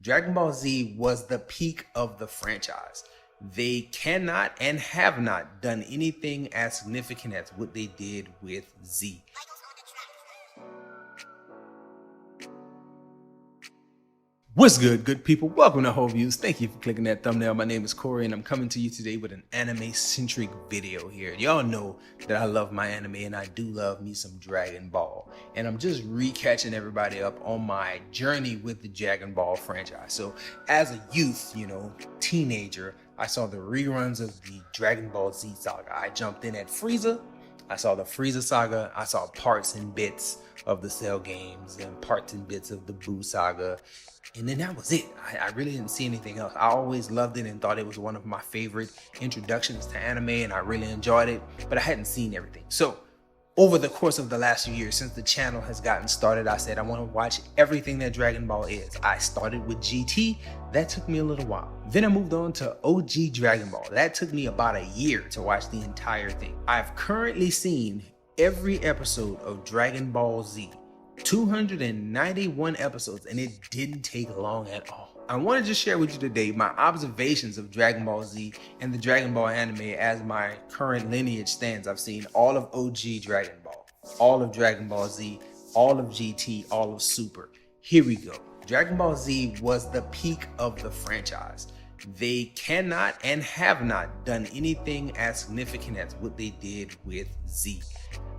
Dragon Ball Z was the peak of the franchise. They cannot and have not done anything as significant as what they did with Z. What's good, good people? Welcome to Whole Views. Thank you for clicking that thumbnail. My name is Corey and I'm coming to you today with an anime-centric video here. Y'all know that I love my anime and I do love me some Dragon Ball. And I'm just re-catching everybody up on my journey with the Dragon Ball franchise. So as a youth, teenager, I saw the reruns of the Dragon Ball Z saga. I jumped in at Frieza. I saw the Frieza saga. I saw parts and bits of the Cell games and parts and bits of the Buu saga. And then that was it. I really didn't see anything else. I always loved it and thought it was one of my favorite introductions to anime and I really enjoyed it, but I hadn't seen everything. So over the course of the last few years, since the channel has gotten started, I said I want to watch everything that Dragon Ball is. I started with GT. That took me a little while. Then I moved on to OG Dragon Ball. That took me about a year to watch the entire thing. I've currently seen every episode of Dragon Ball Z. 291 episodes, and it didn't take long at all. I want to just share with you today my observations of Dragon Ball Z and the Dragon Ball anime as my current lineage stands. I've seen all of OG Dragon Ball, all of Dragon Ball Z, all of GT, all of Super. Here we go. Dragon Ball Z was the peak of the franchise. They cannot and have not done anything as significant as what they did with Z.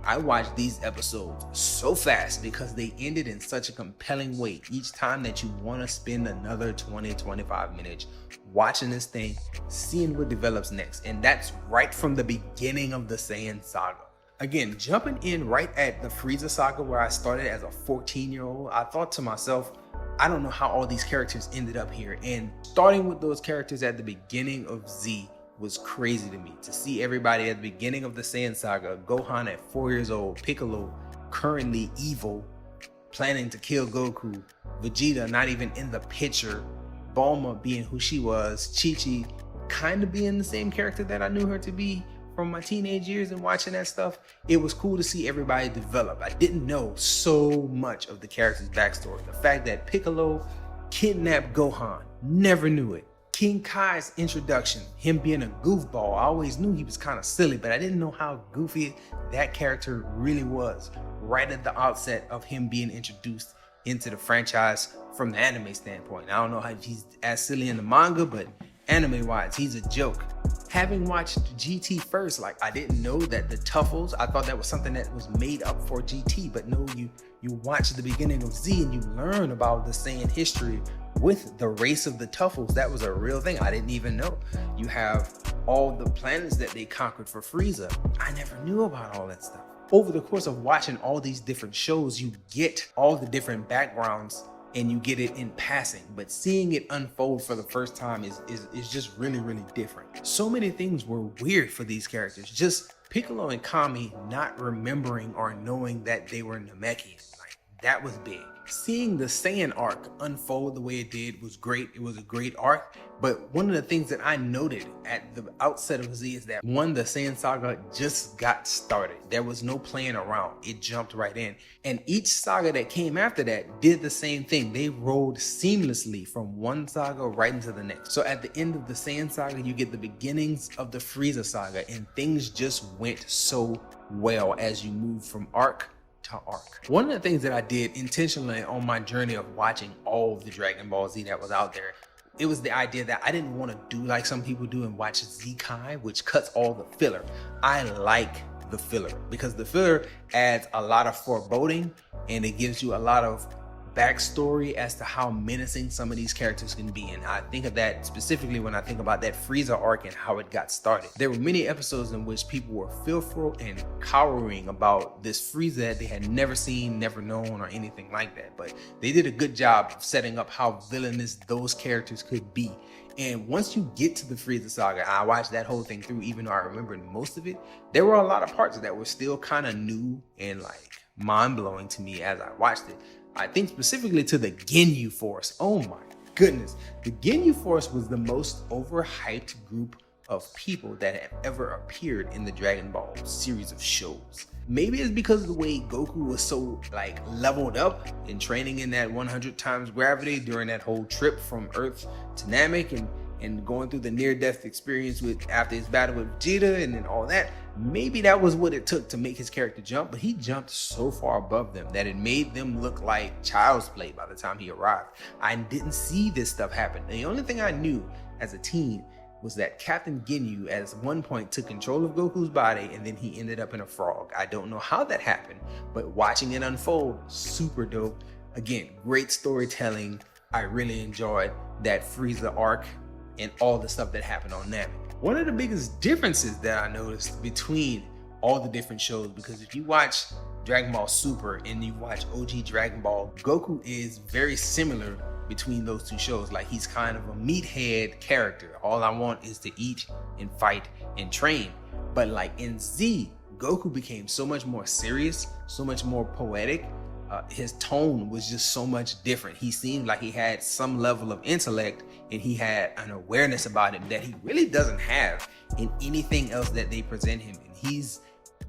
I watched these episodes so fast because they ended in such a compelling way each time that you want to spend another 20-25 minutes watching this thing, seeing what develops next. And that's right from the beginning of the Saiyan saga. Again, jumping in right at the Frieza saga where I started as a 14-year-old, I thought to myself, I don't know how all these characters ended up here. And starting with those characters at the beginning of Z was crazy to me. To see everybody at the beginning of the Saiyan saga, Gohan at 4 years old, Piccolo currently evil, planning to kill Goku, Vegeta not even in the picture, Bulma being who she was, Chi-Chi kind of being the same character that I knew her to be from my teenage years and watching that stuff. It was cool to see everybody develop. I didn't know so much of the character's backstory. The fact that Piccolo kidnapped Gohan, never knew it. King Kai's introduction, him being a goofball, I always knew he was kind of silly, but I didn't know how goofy that character really was right at the outset of him being introduced into the franchise from the anime standpoint. I don't know how he's as silly in the manga, but anime-wise, he's a joke. Having watched GT first, I didn't know that the Tuffles, I thought that was something that was made up for GT, but no, you watch the beginning of Z and you learn about the Saiyan history with the race of the Tuffles. That was a real thing. I didn't even know. You have all the planets that they conquered for Frieza. I never knew about all that stuff. Over the course of watching all these different shows, you get all the different backgrounds and you get it in passing, but seeing it unfold for the first time is just really, really different. So many things were weird for these characters. Just Piccolo and Kami not remembering or knowing that they were Namekian. That was big. Seeing the Saiyan arc unfold the way it did was great. It was a great arc. But one of the things that I noted at the outset of Z is that one, the Saiyan saga just got started. There was no playing around. It jumped right in. And each saga that came after that did the same thing. They rolled seamlessly from one saga right into the next. So at the end of the Saiyan saga, you get the beginnings of the Frieza saga, and things just went so well as you move from arc to arc. One of the things that I did intentionally on my journey of watching all of the Dragon Ball Z that was out there, it was the idea that I didn't want to do like some people do and watch Z-Kai, which cuts all the filler. I like the filler because the filler adds a lot of foreboding and it gives you a lot of backstory as to how menacing some of these characters can be. And I think of that specifically when I think about that Frieza arc and how it got started. There were many episodes in which people were fearful and cowering about this Frieza that they had never seen, never known, or anything like that. But they did a good job of setting up how villainous those characters could be. And once you get to the Frieza saga, I watched that whole thing through, even though I remembered most of it, there were a lot of parts that were still kind of new and mind-blowing to me as I watched it. I think specifically to the Ginyu Force. Oh my goodness. The Ginyu Force was the most overhyped group of people that have ever appeared in the Dragon Ball series of shows. Maybe it's because of the way Goku was so like leveled up in training in that 100 times gravity during that whole trip from Earth to Namek and going through the near-death experience with after his battle with Vegeta and then all that. Maybe that was what it took to make his character jump, but he jumped so far above them that it made them look like child's play by the time he arrived. I didn't see this stuff happen. The only thing I knew as a teen was that Captain Ginyu at one point took control of Goku's body and then he ended up in a frog. I don't know how that happened, but watching it unfold, super dope. Again, great storytelling. I really enjoyed that Frieza arc and all the stuff that happened on Namek. One of the biggest differences that I noticed between all the different shows, because if you watch Dragon Ball Super and you watch OG Dragon Ball, Goku is very similar between those two shows. Like, he's kind of a meathead character. All I want is to eat and fight and train. But like in Z, Goku became so much more serious, so much more poetic. His tone was just so much different. He seemed like he had some level of intellect and he had an awareness about him that he really doesn't have in anything else that they present him in. He's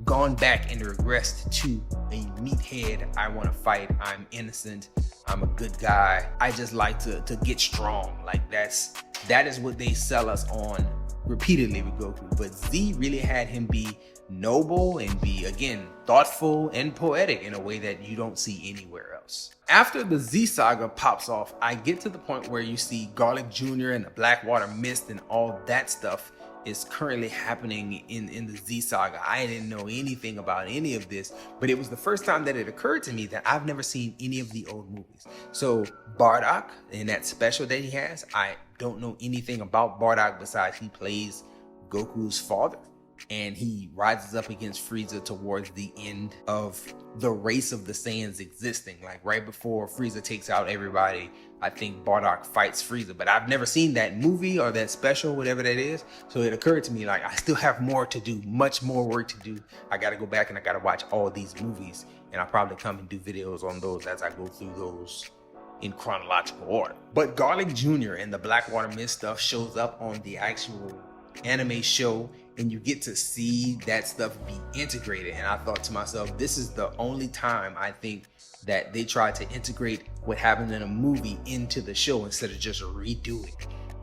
gone back and regressed to a meathead. I want to fight. I'm innocent. I'm a good guy. I just like to get strong. Like that is what they sell us on repeatedly with Goku. But Z really had him be noble and be, again, thoughtful and poetic in a way that you don't see anywhere else. After the Z saga pops off, I get to the point where you see Garlic Jr. and the Blackwater Mist and all that stuff is currently happening in the Z saga. I didn't know anything about any of this, but it was the first time that it occurred to me that I've never seen any of the old movies. So Bardock and that special that he has, I don't know anything about Bardock besides he plays Goku's father. And he rises up against Frieza towards the end of the race of the Saiyans existing. Like right before Frieza takes out everybody, I think Bardock fights Frieza. But I've never seen that movie or that special, whatever that is. So it occurred to me, like, I still have more to do, much more work to do. I got to go back and I got to watch all these movies. And I'll probably come and do videos on those as I go through those in chronological order. But Garlic Jr. and the Blackwater Mist stuff shows up on the actual anime show, and you get to see that stuff be integrated. And I thought to myself, this is the only time I think that they tried to integrate what happened in a movie into the show instead of just redoing,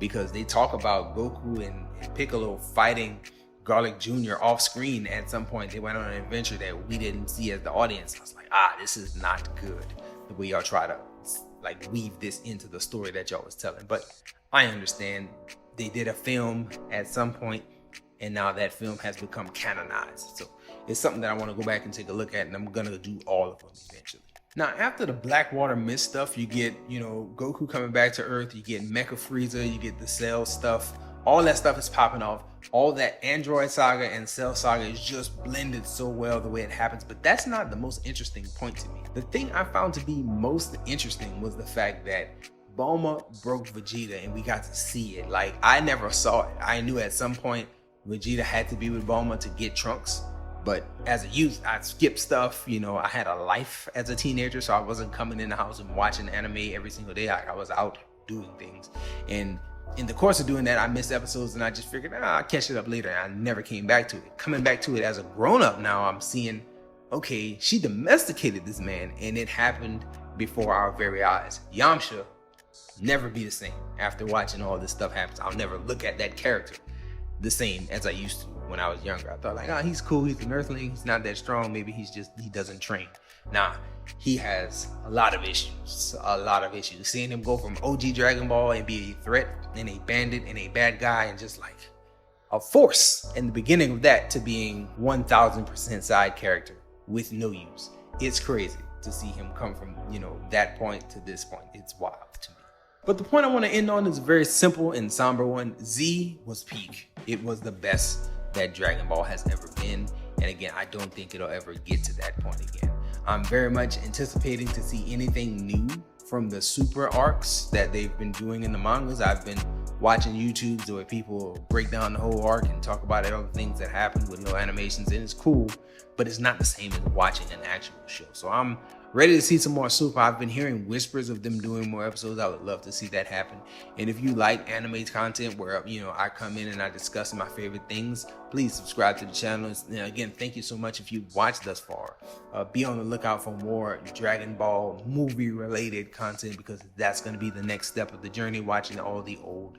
because they talk about Goku and Piccolo fighting Garlic Jr. off screen at some point. They went on an adventure that we didn't see as the audience. I was like, this is not good, the way y'all try to like weave this into the story that y'all was telling. But I understand. They did a film at some point, and now that film has become canonized. So it's something that I want to go back and take a look at, and I'm gonna do all of them eventually. Now, after the Blackwater Mist stuff, you get, Goku coming back to Earth, you get Mecha Frieza, you get the Cell stuff. All that stuff is popping off. All that Android saga and Cell saga is just blended so well the way it happens, but that's not the most interesting point to me. The thing I found to be most interesting was the fact that Bulma broke Vegeta and we got to see it. Like, I never saw it. I knew at some point Vegeta had to be with Bulma to get Trunks, but as a youth, I skipped stuff. I had a life as a teenager, so I wasn't coming in the house and watching anime every single day. I was out doing things, and in the course of doing that, I missed episodes, and I just figured, I'll catch it up later, and I never came back to it. Coming back to it as a grown-up now, I'm seeing, okay, she domesticated this man, and it happened before our very eyes. Yamcha never be the same after watching all this stuff happen. I'll never look at that character the same as I used to when I was younger. I thought like, he's cool, he's an earthling, he's not that strong, maybe he doesn't train. Nah, he has a lot of issues. Seeing him go from OG Dragon Ball and be a threat and a bandit and a bad guy and just like a force in the beginning of that to being 1000% side character with no use. It's crazy to see him come from, that point to this point. It's wild to me. But the point I want to end on is a very simple and somber one. Z was peak. It was the best that Dragon Ball has ever been. And again, I don't think it'll ever get to that point again. I'm very much anticipating to see anything new from the super arcs that they've been doing in the mangas. I've been watching YouTubes where people break down the whole arc and talk about all the things that happened with no animations, and it's cool, but it's not the same as watching an actual show. So I'm Ready to see some more Super. I've been hearing whispers of them doing more episodes. I would love to see that happen. And if you like anime content where, I come in and I discuss my favorite things, please subscribe to the channel. And again, thank you so much if you've watched thus far. Be on the lookout for more Dragon Ball movie related content, because that's going to be the next step of the journey, watching all the old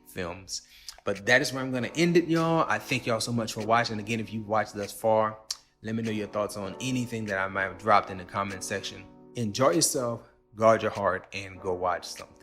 films. But that is where I'm going to end it, y'all. I thank y'all so much for watching. Again, if you've watched thus far, let me know your thoughts on anything that I might have dropped in the comment section. Enjoy yourself, guard your heart, and go watch something.